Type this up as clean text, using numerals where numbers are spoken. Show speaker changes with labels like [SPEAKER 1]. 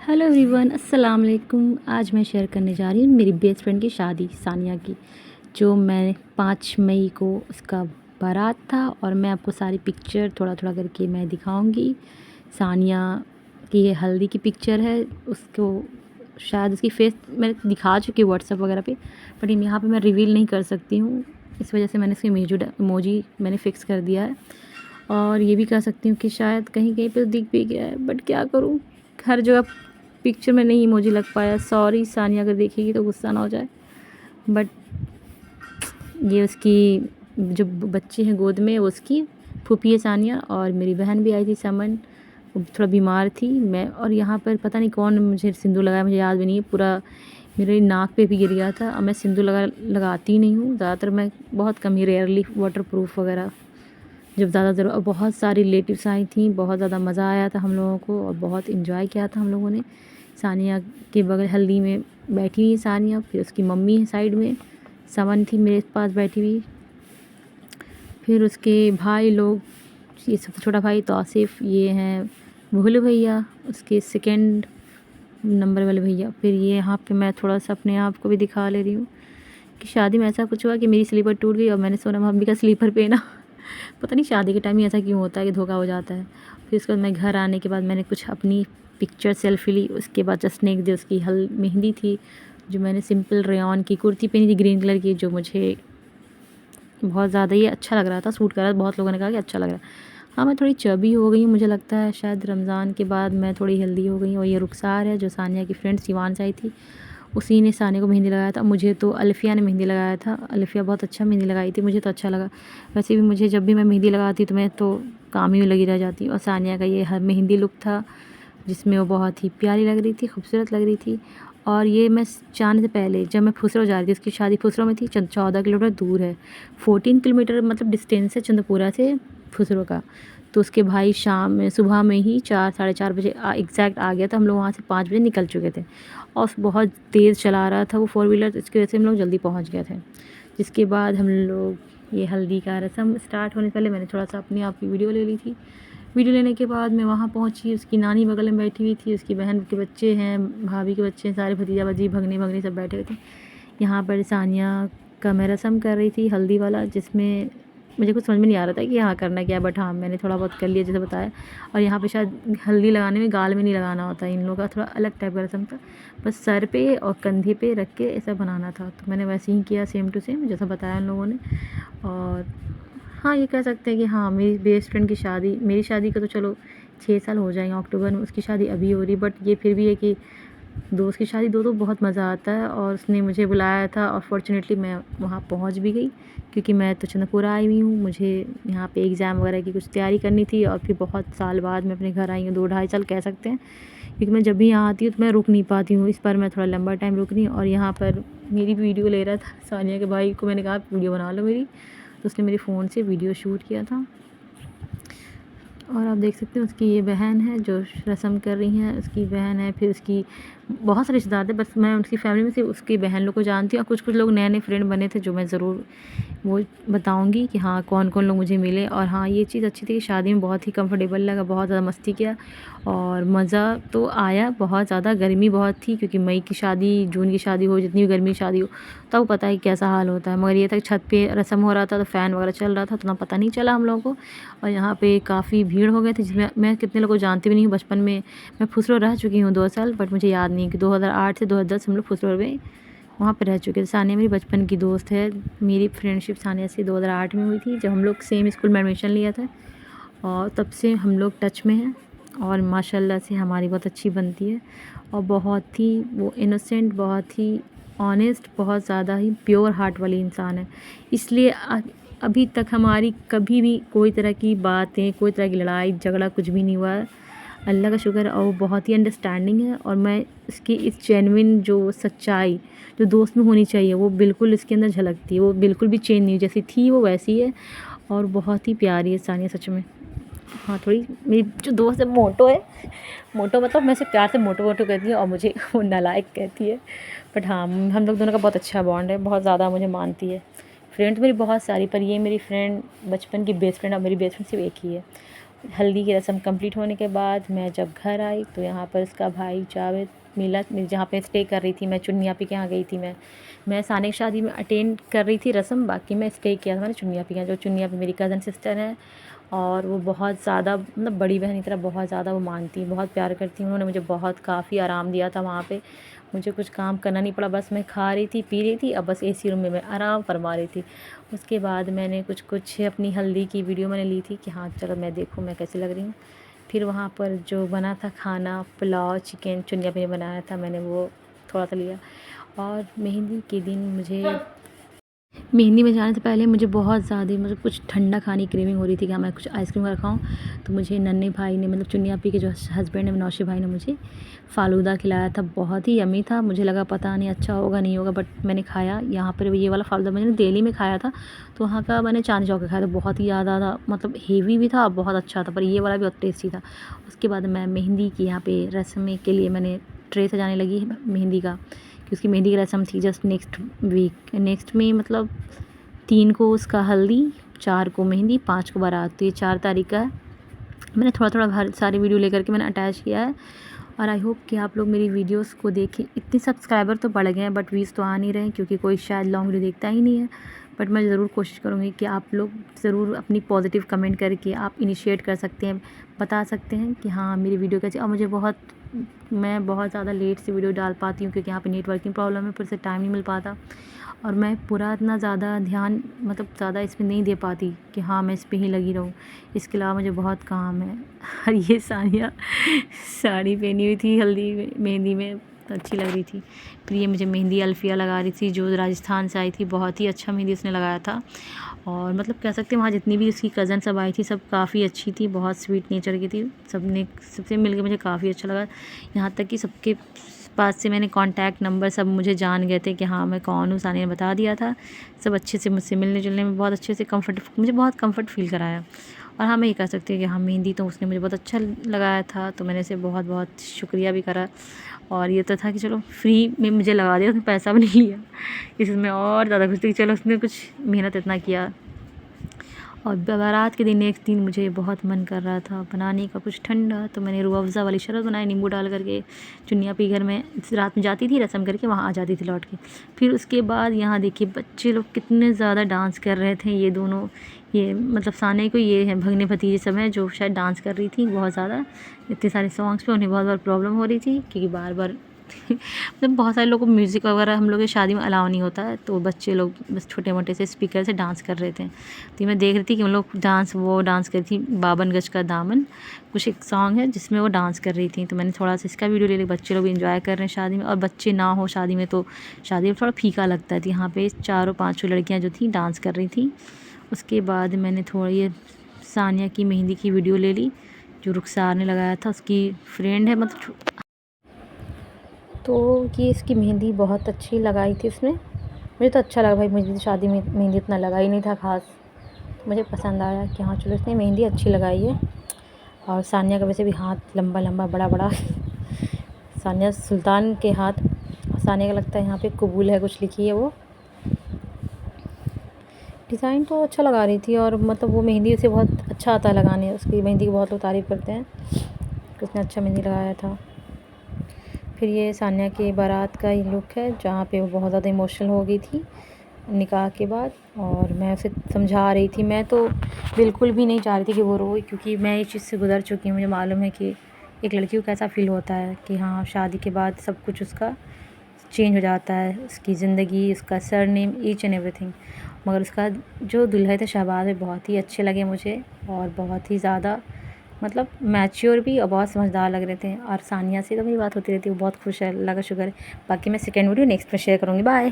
[SPEAKER 1] Hello everyone, अस्सलाम वालेकुम। आज मैं शेयर करने जा रही हूँ मेरी बेस्ट फ्रेंड की शादी सानिया की, जो मैं 5 मई को उसका बारात था। और मैं आपको सारी पिक्चर थोड़ा थोड़ा करके मैं दिखाऊंगी। सानिया की ये हल्दी की पिक्चर है। उसको शायद उसकी फेस मैं दिखा चुकी हूँ व्हाट्सएप वगैरह पे, बट यहाँ पे मैं रिवील नहीं कर सकती हूँ। इस वजह से मैंने इसकी इमोजी मैंने फ़िक्स कर दिया है। और ये भी कह सकती हूँ कि शायद कहीं कहीं पे दिख भी गया है, बट क्या करूँ, हर जगह पिक्चर में नहीं इमोजी लग पाया। सॉरी सानिया, अगर देखेगी तो गुस्सा ना हो जाए। बट ये उसकी जो बच्चे हैं गोद में, वो उसकी फूफी है सानिया। और मेरी बहन भी आई थी समन, वो थोड़ा बीमार थी। मैं और यहाँ पर पता नहीं कौन मुझे सिंदूर लगाया, मुझे याद भी नहीं है। पूरा मेरे नाक पे भी गिर गया था। और मैं सिंदूर लगाती नहीं हूँ ज़्यादातर, मैं बहुत कम ही, रेयरली वाटर प्रूफ वगैरह जब ज़्यादा ज़रूर। और बहुत सारी रिलेटिव्स आई थी, बहुत ज़्यादा मज़ा आया था हम लोगों को और बहुत इन्जॉय किया था हम लोगों ने। सानिया के बगल हल्दी में बैठी हुई सानिया, फिर उसकी मम्मी है साइड में, समन थी मेरे पास बैठी हुई, फिर उसके भाई लोग, ये सबसे छोटा भाई तौसीफ़, ये हैं भोलू भैया, उसके सेकंड नंबर वाले भैया। फिर ये यहाँ पे मैं थोड़ा सा अपने आप को भी दिखा ले रही हूँ कि शादी में ऐसा कुछ हुआ कि मेरी स्लीपर टूट गई और मैंने सोना भाभी का स्लीपर पहना। पता नहीं शादी के टाइम ही ऐसा क्यों होता है कि धोखा हो जाता है। फिर उसके बाद मैं घर आने के बाद मैंने कुछ अपनी पिक्चर सेल्फी ली। उसके बाद जस्ट नेक्स्ट डे उसकी मेहंदी थी, जो मैंने सिंपल रेयॉन की कुर्ती पहनी थी ग्रीन कलर की, जो मुझे बहुत ज़्यादा ही अच्छा लग रहा था, सूट कर रहा था। बहुत लोगों ने कहा कि अच्छा लग रहा है। हाँ, मैं थोड़ी चबी हो गई हूँ, मुझे लगता है शायद रमज़ान के बाद मैं थोड़ी हेल्दी हो गई हूँ। और ये रुखसार है, जो सानिया की फ्रेंड सिवान से आई थी, उसी ने सानिया को मेहंदी लगाया था। मुझे तो अल्फ़िया ने मेहंदी लगाया था। अल्फ़िया बहुत अच्छा मेहंदी लगाई थी, मुझे तो अच्छा लगा। वैसे भी मुझे जब भी मैं मेहंदी लगाती तो मैं तो काम ही में लगी रह जाती। और सानिया का ये मेहंदी लुक था, जिसमें वो बहुत ही प्यारी लग रही थी, खूबसूरत लग रही थी। और ये मैं जाने से पहले जब मैं फुसरो जा रही थी, उसकी शादी फुसरो में थी, 14 किलोमीटर दूर है, 14 किलोमीटर मतलब डिस्टेंस है चंद्रपुरा से फुसरो का। तो उसके भाई शाम में सुबह में ही 4 साढ़े 4 बजे एग्जैक्ट आ गया था। हम लोग वहाँ से 5 बजे निकल चुके थे और बहुत तेज़ चला रहा था वो 4 व्हीलर, इसकी वजह से हम लोग जल्दी पहुँच गए थे। जिसके बाद हम लोग ये हल्दी का रस्म स्टार्ट होने से पहले मैंने थोड़ा सा अपने आप की वीडियो ले ली थी। वीडियो लेने के बाद मैं वहाँ पहुँची, उसकी नानी बगल में बैठी हुई थी, उसकी बहन के बच्चे हैं, भाभी के बच्चे हैं, सारे भतीजा भतीजी भगनी भगनी सब बैठे हुए थे। यहाँ पर सानिया का मैं रस्म कर रही थी हल्दी वाला, जिसमें मुझे कुछ समझ में नहीं आ रहा था कि यहाँ करना क्या है, बट हाँ मैंने थोड़ा बहुत कर लिया जैसे बताया। और यहाँ पे शायद हल्दी लगाने में गाल में नहीं लगाना होता है, इन लोगों का थोड़ा अलग टाइप का रस्म था, बस सर पे और कंधे पे रख के ऐसा बनाना था। तो मैंने वैसे ही किया, सेम टू सेम जैसा बताया उन लोगों ने। और हाँ, ये कह सकते हैं कि हाँ, मेरी बेस्ट फ्रेंड की शादी, मेरी शादी का तो चलो 6 साल हो जाएंगे अक्टूबर में, उसकी शादी अभी हो रही, बट ये फिर भी है कि दोस्त की शादी दो तो बहुत मज़ा आता है। और उसने मुझे बुलाया था और फॉर्चुनेटली मैं वहाँ पहुँच भी गई, क्योंकि मैं तो चंद्रपुरा आई हुई हूँ, मुझे यहाँ पे एग्ज़ाम वगैरह की कुछ तैयारी करनी थी। और फिर बहुत साल बाद मैं अपने घर आई हूँ, 2 ढाई साल कह सकते हैं, क्योंकि मैं जब भी यहाँ आती हूँ तो मैं रुक नहीं पाती हूँ। इस बार मैं थोड़ा लंबा टाइम रुक रही हूँ। और यहाँ पर मेरी वीडियो ले रहा था सानिया के भाई को, मैंने कहा वीडियो बना लो मेरी, तो उसने मेरे फ़ोन से वीडियो शूट किया था। और आप देख सकते हैं उसकी ये बहन है जो रस्म कर रही हैं, उसकी बहन है, फिर उसकी बहुत सारे रिश्तेदार थे, बस मैं उसकी फैमिली में से उसकी बहन लोग को जानती हूँ। और कुछ कुछ लोग नए नए फ्रेंड बने थे, जो मैं ज़रूर वो बताऊंगी कि हाँ कौन कौन लोग मुझे मिले। और हाँ, ये चीज़ अच्छी थी कि शादी में बहुत ही कंफर्टेबल लगा, बहुत ज़्यादा मस्ती किया और मज़ा तो आया। बहुत ज़्यादा गर्मी बहुत थी, क्योंकि मई की शादी, जून की शादी हो, जितनी भी गर्मी की शादी हो, तब पता है कैसा हाल होता है। मगर ये था कि छत पे रस्म हो रहा था तो फ़ैन वगैरह चल रहा था, उतना पता नहीं चला हम लोगों को। और यहाँ पे काफ़ी भीड़ हो गई थी, जिसमें मैं कितने लोगों को जानती भी नहीं हूँ। बचपन में मैं फुसरो रह चुकी हूँ 2 साल, बट मुझे याद नहीं कि 2008 से 2010 हम लोग फुसरो में वहाँ पे रह चुके थे। सानिया मेरी बचपन की दोस्त है, मेरी फ्रेंडशिप सानिया से 2008 में हुई थी, जब हम लोग सेम स्कूल में एडमिशन लिया था। और तब से हम लोग टच में हैं और माशाल्लाह से हमारी बहुत अच्छी बनती है। और बहुत ही वो इनोसेंट, बहुत ही ऑनेस्ट, बहुत ज़्यादा ही प्योर हार्ट वाली इंसान है। इसलिए अभी तक हमारी कभी भी कोई तरह की बातें, कोई तरह की लड़ाई झगड़ा कुछ भी नहीं हुआ है, अल्लाह का शुक्र है। और वो बहुत ही अंडरस्टैंडिंग है। और मैं इसकी इस जेन्युइन जो सच्चाई जो दोस्त में होनी चाहिए, वो बिल्कुल इसके अंदर झलकती है। वो बिल्कुल भी चेंज नहीं, जैसी थी वो वैसी है। और बहुत ही प्यारी है सानिया सच में। हाँ, थोड़ी मेरी जो दोस्त है मोटो है, मोटो मतलब मैं उसे प्यार से मोटो मोटो कहती हूँ और मुझे वो नालायक कहती है। बट हाँ, हम लोग दोनों का बहुत अच्छा बॉन्ड है, बहुत ज़्यादा मुझे मानती है। फ्रेंड तो मेरी बहुत सारी, पर ये मेरी फ्रेंड बचपन की बेस्ट फ्रेंड और मेरी बेस्ट फ्रेंड सिर्फ एक ही है। हल्दी की रस्म कंप्लीट होने के बाद मैं जब घर आई तो यहाँ पर उसका भाई जावेद मिला, जहाँ पे स्टे कर रही थी मैं, चुन्नी आपी के यहाँ गई थी मैं सानिया की शादी में अटेंड कर रही थी रस्म, बाकी मैं स्टे किया था मैंने चुन्नी आपी के यहाँ। जो चुन्नी आपी मेरी कज़न सिस्टर है और वो बहुत ज़्यादा मतलब बड़ी बहन की तरह बहुत ज़्यादा वो मानती, बहुत प्यार करती। उन्होंने मुझे बहुत काफ़ी आराम दिया था वहाँ पे, मुझे कुछ काम करना नहीं पड़ा, बस मैं खा रही थी पी रही थी, अब बस एसी रूम में मैं आराम फरमा रही थी। उसके बाद मैंने कुछ अपनी हल्दी की वीडियो मैंने ली थी कि हाँ चलो मैं देखूँ मैं कैसी लग रही हूँ। फिर वहाँ पर जो बना था खाना, पुलाव चिकन चुन्नी आपी ने बनाया था, मैंने वो थोड़ा सा लिया। और मेहंदी के दिन मेहंदी में जाने से पहले मुझे बहुत ज़्यादा मतलब कुछ ठंडा खाने की क्रेविंग हो रही थी कि हाँ मैं कुछ आइसक्रीम वगैरह खाऊँ। तो मुझे नन्हे भाई ने मतलब चुन्नी आपी के जो हस्बैंड है नौशी भाई ने मुझे फ़ालूदा खिलाया था, बहुत ही यम्मी था। मुझे लगा पता नहीं अच्छा होगा नहीं होगा, बट मैंने खाया। यहाँ पर ये वाला फ़ालूदा मैंने दिल्ली में खाया था, तो वहाँ का मैंने चांदनी चौक का खाया था, बहुत ही ज़्यादा मतलब हेवी भी था, बहुत अच्छा था, पर ये वाला भी बहुत टेस्टी था। उसके बाद मैं मेहंदी की यहाँ पे रस्म के लिए मैंने ट्रे सजाने लगी मेहंदी का, कि उसकी मेहंदी की रस्म थी जस्ट नेक्स्ट में मतलब 3 को उसका हल्दी, 4 को मेहंदी, 5 को बारात, तो ये 4 तारीख का है। मैंने थोड़ा-थोड़ा हर सारी वीडियो लेकर के मैंने अटैच किया है और आई होप कि आप लोग मेरी वीडियोस को देखें। इतने सब्सक्राइबर तो बढ़ गए हैं बट व्यूज़ तो आ नहीं रहे हैं क्योंकि कोई शायद लॉन्ग वीडियो देखता ही नहीं है। बट मैं ज़रूर कोशिश करूँगी कि आप लोग ज़रूर अपनी पॉजिटिव कमेंट करके आप इनिशिएट कर सकते हैं, बता सकते हैं कि हाँ मेरी वीडियो कैसी। और मैं बहुत ज़्यादा लेट से वीडियो डाल पाती हूँ क्योंकि यहाँ पे नेटवर्किंग प्रॉब्लम है, फिर से टाइम नहीं मिल पाता और मैं पूरा इतना ज़्यादा ध्यान मतलब ज़्यादा इसमें नहीं दे पाती कि हाँ मैं इस पे ही लगी रहूँ। इसके अलावा मुझे बहुत काम है। और ये सानिया साड़ी पहनी हुई थी हल्दी मेहंदी में, तो अच्छी लग रही थी। फिर ये मुझे मेहंदी अल्फ़िया लगा रही थी जो राजस्थान से आई थी, बहुत ही अच्छा मेहंदी उसने लगाया था। और मतलब कह सकते हैं वहाँ जितनी भी उसकी कज़न सब आई थी सब काफ़ी अच्छी थी, बहुत स्वीट नेचर की थी। सबसे मिलके मुझे काफ़ी अच्छा लगा। यहाँ तक कि सबके पास से मैंने कॉन्टैक्ट नंबर सब मुझे जान गए थे कि हाँ मैं कौन हूँ, सानिया ने बता दिया था। सब अच्छे से मुझसे मिलने जुलने में बहुत अच्छे से मुझे बहुत कम्फ़र्ट फ़ील कराया। और हाँ मैं ये कह सकती हूँ कि हाँ मेहंदी तो उसने मुझे बहुत अच्छा लगाया था, तो मैंने उसे बहुत बहुत शुक्रिया भी करा। और ये तो था कि चलो फ्री में मुझे लगा दिया, उसने पैसा भी नहीं लिया, इसमें और ज़्यादा खुश थी कि चलो उसने कुछ मेहनत इतना किया। और बारात के दिन नेक्स्ट दिन मुझे बहुत मन कर रहा था बनाने का कुछ ठंडा, तो मैंने रूह अफ़ज़ा वाली शरबत बनाई नींबू डाल करके। चुन्नी आपी घर में रात में जाती थी रस्म करके, वहाँ आ जाती थी लौट के। फिर उसके बाद यहाँ देखिए बच्चे लोग कितने ज़्यादा डांस कर रहे थे, ये दोनों ये मतलब सानिया को ये है भगने भतीजे सब हैं जो शायद डांस कर रही थी बहुत ज़्यादा। इतने सारे सॉन्ग्स पे उन्हें बहुत बार प्रॉब्लम हो रही थी क्योंकि बार बार मतलब बहुत सारे लोगों को म्यूज़िक वगैरह हम लोग की शादी में अलाउ नहीं होता है, तो बच्चे लोग बस छोटे मोटे से स्पीकर से डांस कर रहे थे। तो मैं देख रही थी कि हम लोग डांस कर रही थी 52 गज का दामन, कुछ एक सॉन्ग है जिसमें वो डांस कर रही थी, तो मैंने थोड़ा सा इसका वीडियो ले लिया। बच्चे लोग एंजॉय कर रहे हैं शादी में, और बच्चे ना हो शादी में तो शादी में थोड़ा फीका लगता है। तो यहाँ पे 4-5 लड़कियाँ जो थी डांस कर रही थी। उसके बाद मैंने थोड़ी ये सानिया की मेहंदी की वीडियो ले ली जो रुखसार ने लगाया था, उसकी फ्रेंड है मतलब। तो ये इसकी मेहंदी बहुत अच्छी लगाई थी उसने, मुझे तो अच्छा लगा भाई, मुझे शादी में मेहंदी इतना लगा ही नहीं था ख़ास, तो मुझे पसंद आया कि हाँ चलो इसने मेहंदी अच्छी लगाई है। और सानिया का वैसे भी हाथ लंबा लंबा बड़ा बड़ा सानिया सुल्तान के हाथ, सानिया का लगता है यहाँ पे कबूल है कुछ लिखी है वो। डिज़ाइन तो अच्छा लगा रही थी और मतलब वो मेहंदी उसे बहुत अच्छा आता है लगाने, उसकी मेहंदी की बहुत लोग तारीफ़ करते हैं कि उसने अच्छा मेहंदी लगाया था। फिर ये सानिया की बारात का ही लुक है जहाँ पे वो बहुत ज़्यादा इमोशनल हो गई थी निकाह के बाद, और मैं उसे समझा रही थी। मैं तो बिल्कुल भी नहीं चाह रही थी कि वो रोए क्योंकि मैं इस चीज़ से गुज़र चुकी हूँ। मुझे मालूम है कि एक लड़की को कैसा फ़ील होता है कि हाँ शादी के बाद सब कुछ उसका चेंज हो जाता है, उसकी ज़िंदगी, उसका सरनेम, ईच एंड एवरीथिंग। मगर उसका जो दूल्हे थे शहबाज में बहुत ही अच्छे लगे मुझे, और बहुत ही ज़्यादा मतलब मैच्योर भी और बहुत समझदार लग रहे थे। और सानिया से तो मेरी बात होती रहती है, वो बहुत खुश है, अल्लाह का शुक्र है। बाकी मैं सेकंड वीडियो नेक्स्ट में शेयर करूँगी। बाय।